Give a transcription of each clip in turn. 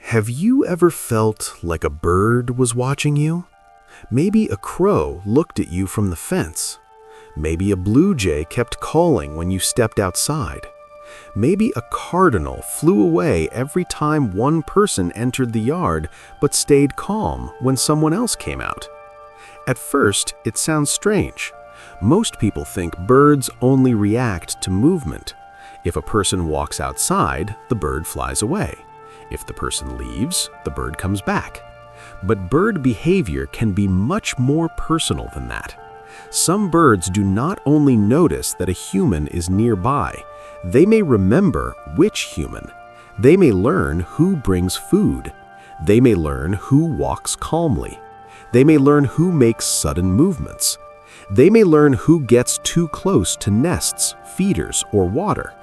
Have you ever felt like a bird was watching you? Maybe a crow looked at you from the fence. Maybe a blue jay kept calling when you stepped outside. Maybe a cardinal flew away every time one person entered the yard but stayed calm when someone else came out. At first, it sounds strange. Most people think birds only react to movement. If a person walks outside, the bird flies away. If the person leaves, the bird comes back. But bird behavior can be much more personal than that. Some birds do not only notice that a human is nearby, they may remember which human. They may learn who brings food. They may learn who walks calmly. They may learn who makes sudden movements. They may learn who gets too close to nests, feeders, or water.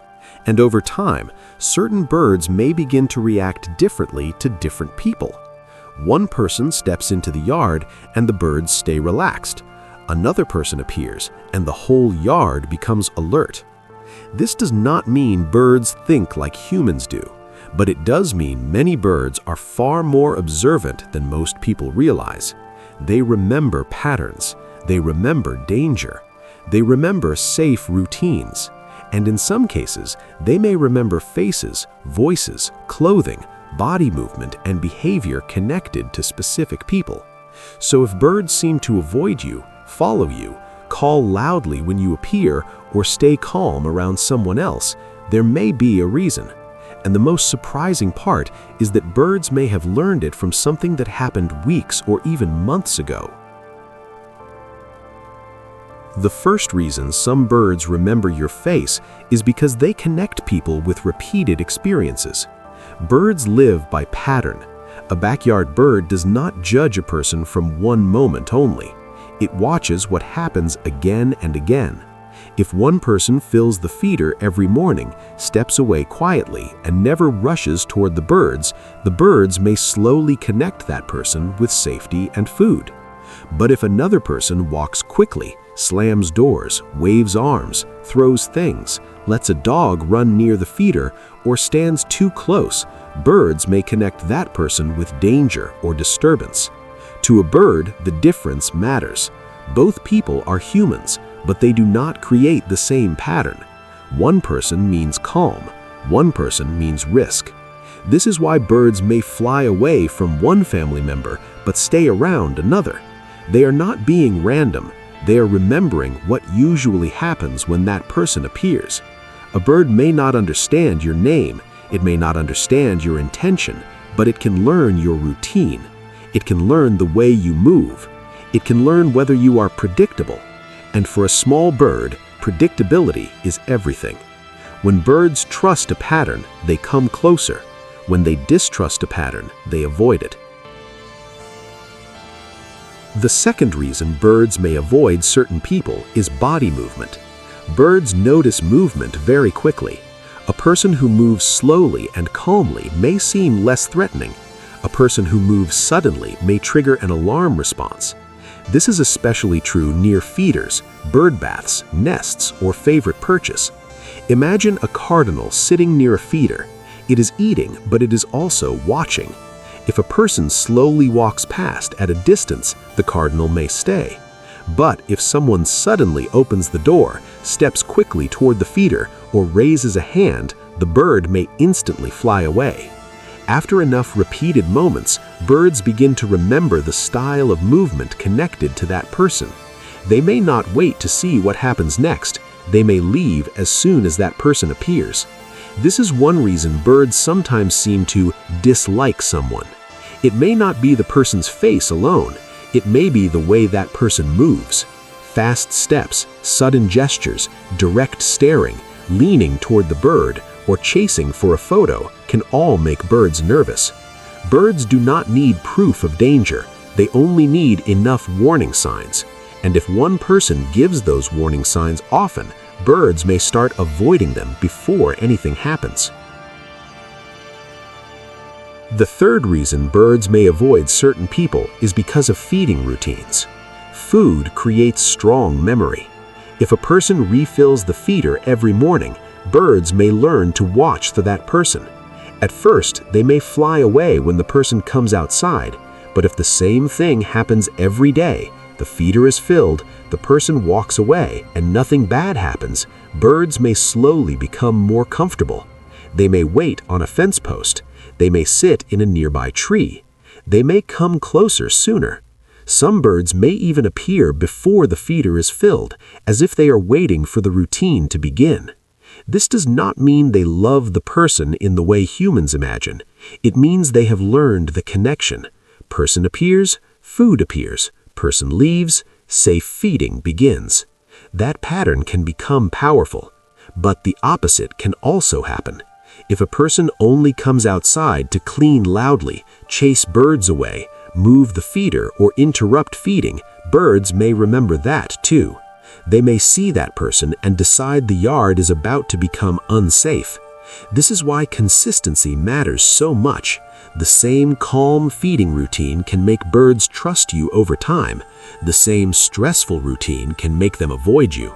And over time, certain birds may begin to react differently to different people. One person steps into the yard and the birds stay relaxed. Another person appears and the whole yard becomes alert. This does not mean birds think like humans do, but it does mean many birds are far more observant than most people realize. They remember patterns. They remember danger. They remember safe routines. And in some cases, they may remember faces, voices, clothing, body movement, and behavior connected to specific people. So if birds seem to avoid you, follow you, call loudly when you appear, or stay calm around someone else, there may be a reason. And the most surprising part is that birds may have learned it from something that happened weeks or even months ago. The first reason some birds remember your face is because they connect people with repeated experiences. Birds live by pattern. A backyard bird does not judge a person from one moment only. It watches what happens again and again. If one person fills the feeder every morning, steps away quietly, and never rushes toward the birds may slowly connect that person with safety and food. But if another person walks quickly, slams doors, waves arms, throws things, lets a dog run near the feeder, or stands too close, birds may connect that person with danger or disturbance. To a bird, the difference matters. Both people are humans, but they do not create the same pattern. One person means calm, one person means risk. This is why birds may fly away from one family member but stay around another. They are not being random. They are remembering what usually happens when that person appears. A bird may not understand your name, it may not understand your intention, but it can learn your routine. It can learn the way you move. It can learn whether you are predictable. And for a small bird, predictability is everything. When birds trust a pattern, they come closer. When they distrust a pattern, they avoid it. The second reason birds may avoid certain people is body movement. Birds notice movement very quickly. A person who moves slowly and calmly may seem less threatening. A person who moves suddenly may trigger an alarm response. This is especially true near feeders, bird baths, nests, or favorite perches. Imagine a cardinal sitting near a feeder. It is eating, but it is also watching. If a person slowly walks past at a distance, the cardinal may stay. But if someone suddenly opens the door, steps quickly toward the feeder, or raises a hand, the bird may instantly fly away. After enough repeated moments, birds begin to remember the style of movement connected to that person. They may not wait to see what happens next. They may leave as soon as that person appears. This is one reason birds sometimes seem to dislike someone. It may not be the person's face alone. It may be the way that person moves. Fast steps, sudden gestures, direct staring, leaning toward the bird, or chasing for a photo can all make birds nervous. Birds do not need proof of danger. They only need enough warning signs. And if one person gives those warning signs often, birds may start avoiding them before anything happens. The third reason birds may avoid certain people is because of feeding routines. Food creates strong memory. If a person refills the feeder every morning, birds may learn to watch for that person. At first, they may fly away when the person comes outside, but if the same thing happens every day, the feeder is filled, the person walks away, and nothing bad happens, birds may slowly become more comfortable. They may wait on a fence post. They may sit in a nearby tree. They may come closer sooner. Some birds may even appear before the feeder is filled, as if they are waiting for the routine to begin. This does not mean they love the person in the way humans imagine. It means they have learned the connection. Person appears, food appears. Person leaves, safe feeding begins. That pattern can become powerful, but the opposite can also happen. If a person only comes outside to clean loudly, chase birds away, move the feeder, or interrupt feeding, birds may remember that too. They may see that person and decide the yard is about to become unsafe. This is why consistency matters so much. The same calm feeding routine can make birds trust you over time. The same stressful routine can make them avoid you.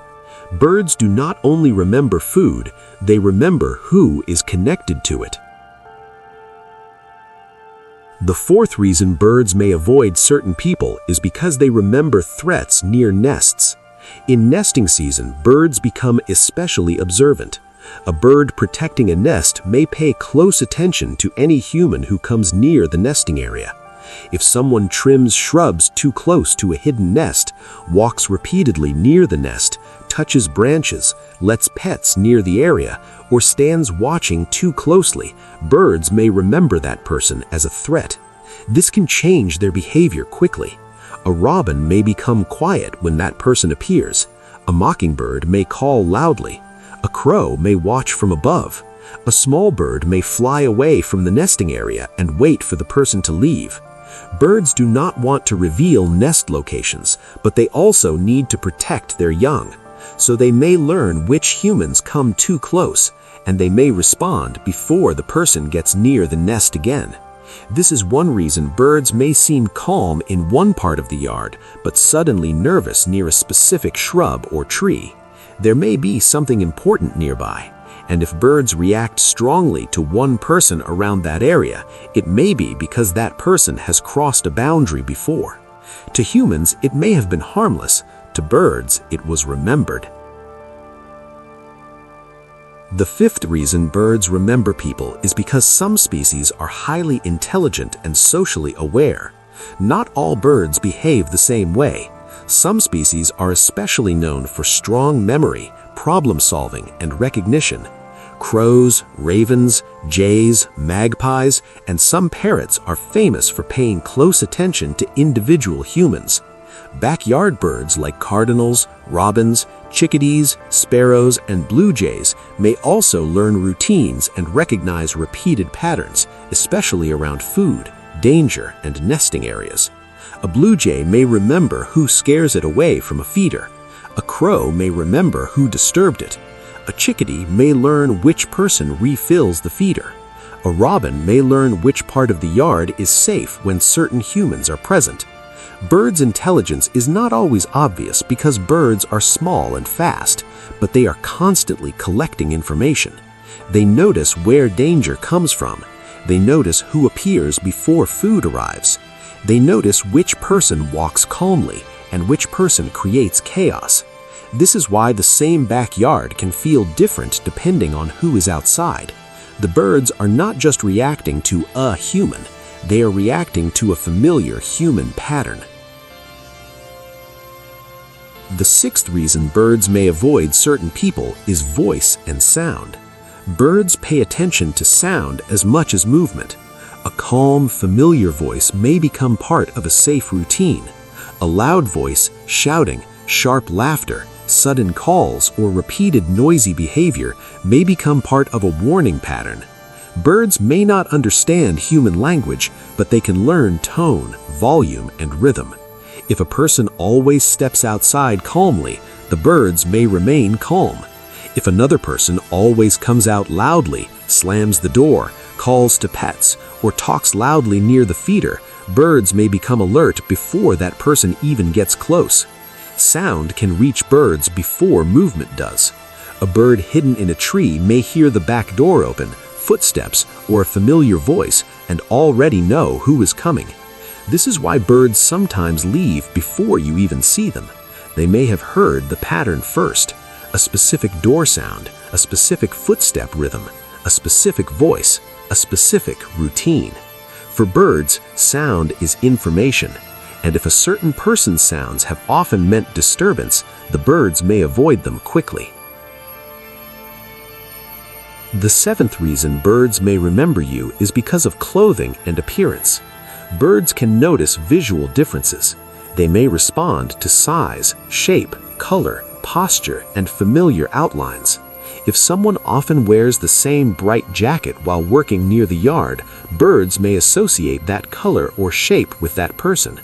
Birds do not only remember food, they remember who is connected to it. The fourth reason birds may avoid certain people is because they remember threats near nests. In nesting season, birds become especially observant. A bird protecting a nest may pay close attention to any human who comes near the nesting area. If someone trims shrubs too close to a hidden nest, walks repeatedly near the nest, touches branches, lets pets near the area, or stands watching too closely, birds may remember that person as a threat. This can change their behavior quickly. A robin may become quiet when that person appears. A mockingbird may call loudly. A crow may watch from above. A small bird may fly away from the nesting area and wait for the person to leave. Birds do not want to reveal nest locations, but they also need to protect their young. So they may learn which humans come too close, and they may respond before the person gets near the nest again. This is one reason birds may seem calm in one part of the yard, but suddenly nervous near a specific shrub or tree. There may be something important nearby, and if birds react strongly to one person around that area, it may be because that person has crossed a boundary before. To humans, it may have been harmless. To birds, it was remembered. The fifth reason birds remember people is because some species are highly intelligent and socially aware. Not all birds behave the same way. Some species are especially known for strong memory, problem-solving, and recognition. Crows, ravens, jays, magpies, and some parrots are famous for paying close attention to individual humans. Backyard birds like cardinals, robins, chickadees, sparrows, and blue jays may also learn routines and recognize repeated patterns, especially around food, danger, and nesting areas. A blue jay may remember who scares it away from a feeder. A crow may remember who disturbed it. A chickadee may learn which person refills the feeder. A robin may learn which part of the yard is safe when certain humans are present. Birds' intelligence is not always obvious because birds are small and fast, but they are constantly collecting information. They notice where danger comes from. They notice who appears before food arrives. They notice which person walks calmly and which person creates chaos. This is why the same backyard can feel different depending on who is outside. The birds are not just reacting to a human, they are reacting to a familiar human pattern. The sixth reason birds may avoid certain people is voice and sound. Birds pay attention to sound as much as movement. A calm, familiar voice may become part of a safe routine. A loud voice, shouting, sharp laughter, sudden calls, or repeated noisy behavior may become part of a warning pattern. Birds may not understand human language, but they can learn tone, volume, and rhythm. If a person always steps outside calmly, the birds may remain calm. If another person always comes out loudly, slams the door, calls to pets, or talks loudly near the feeder, birds may become alert before that person even gets close. Sound can reach birds before movement does. A bird hidden in a tree may hear the back door open, footsteps or a familiar voice and already know who is coming. This is why birds sometimes leave before you even see them. They may have heard the pattern first, a specific door sound, a specific footstep rhythm, a specific voice, a specific routine. For birds, sound is information, and if a certain person's sounds have often meant disturbance, the birds may avoid them quickly. The seventh reason birds may remember you is because of clothing and appearance. Birds can notice visual differences. They may respond to size, shape, color, posture, and familiar outlines. If someone often wears the same bright jacket while working near the yard, birds may associate that color or shape with that person.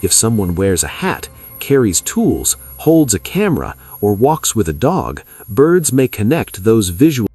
If someone wears a hat, carries tools, holds a camera, or walks with a dog, birds may connect those visual